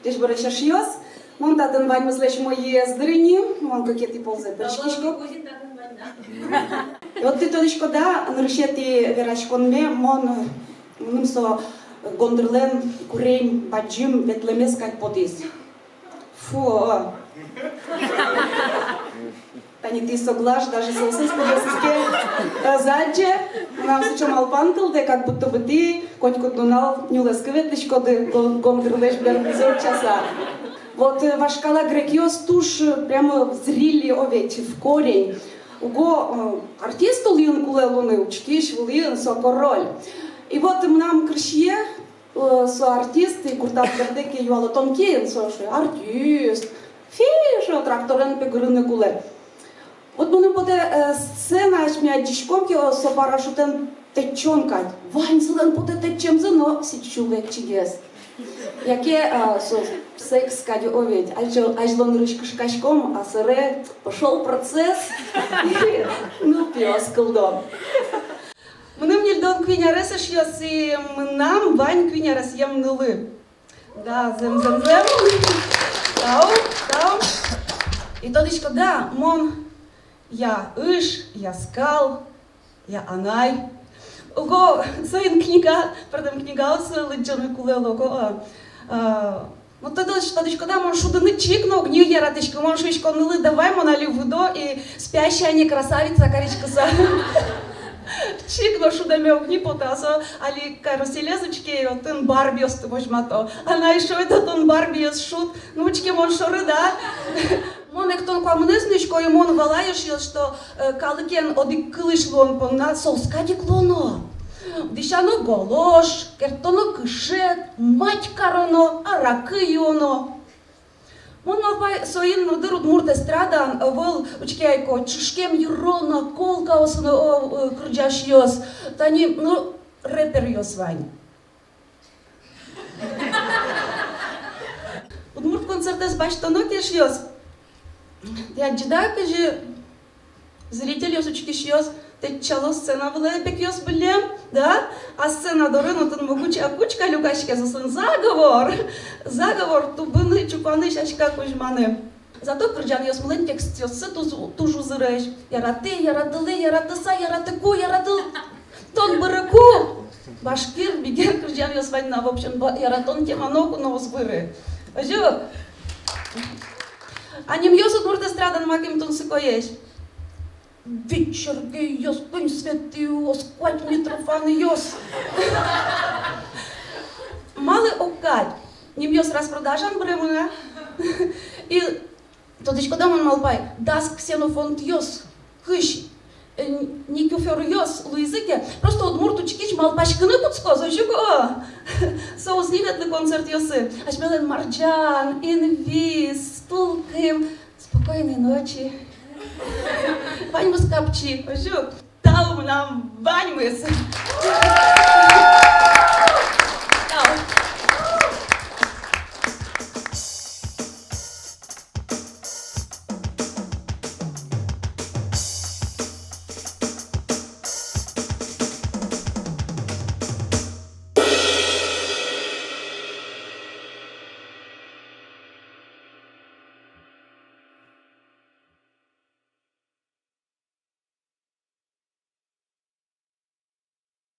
Теж береш йос. Мон татен вань мислеш мої здрині, мон какие-ти ползе першкішко. И вот ты тодичко да, нарушети верачконме, мон со гондрлен курень баджим ветлемес как потис. Фу. Тани ти соглаш, даже соусыз подесиске задже, нам се чом алпантыл, де как будто бы ты, коть-кот дунал, нюлеска ветличко, де гондрлеш бер часа. Вот вашкала грекиос туш прямо взрили овечь в корень. Уго артисту лин куле луны, учкиш лин со король. И вот нам крышье со артисты, куртат бердеки юало тонкин, со артист. Фишо тракторен пегрыны куле. Вот мы поте сцена аж мя дишкомки со парашютен течонкать. Вань зелен поте течем зено сичувек чигес. Яке секс кади оведь, аж лон ручкашком, а сыре пошел процесс, ну пёскал дом. Мнем не льдон квиня ресеш йоси, мнам вань квиня рес ем нылы. Да, зем. Тау. И тодичко да, мон, я иш, я скал, я анай. Уго, соин книга, продам книга с лыджами кулелого. Ну тодичко да, мон шуданы чикнул, гнил я ратычка, мон швичко нылы, давай монали вудо и спящая не красавица, коричка са. Чикно шудаме огни потасо, али каруселезочки, отын барбиос ты можмато. Она еще этот барбиос шут, нучки мон шоры, да? Мон ектон куамнезничко и мон валаешь, что калыкен одик кылышлон понна соускади клоно. Дишано голош, кертоно кышет, мать короно, аракы юно. Мон малпай соин нудырут мурте страдан, вол учкейко, чушкем юрона, колка осыно крыджаш йос. Тани, ну, рэпер йос вань. Удмурт концертес баштано кеш йос. Я джедака же зритель йос учкеш йос. Те чало сцена была пек йос блем, да? А сцена дорыну тын могучая кучка люкашке засын заговор тубыны чупаны шашка кужманы. Зато кырджан йос млен текст йосы тужу зырыш. Яратылы, яратыса, яратыку, яратыл тон бырыку. Башкир бигер кырджан йос вайна, в общем, яратон теманоку новос быры. Ажу? Аним йос удмурт эстрадан маким тун сыкоеш. Вечерки йос, пынь светы йос, квать Митрофан йос. Малы окать. Ним йос распродажан бремуна. И тодичко дамон малпай. Дас ксенофонт йос. Хыщ. Никюфер йос луизыке. Просто удмурту чикич малпашкыны куцко. Зажуго. Соус ниветлы концерт йосы. Ашмелен марджан, инвиз, тулкым. Спокойной ночи. Вань мы скапчи, пожу, там нам вань мы.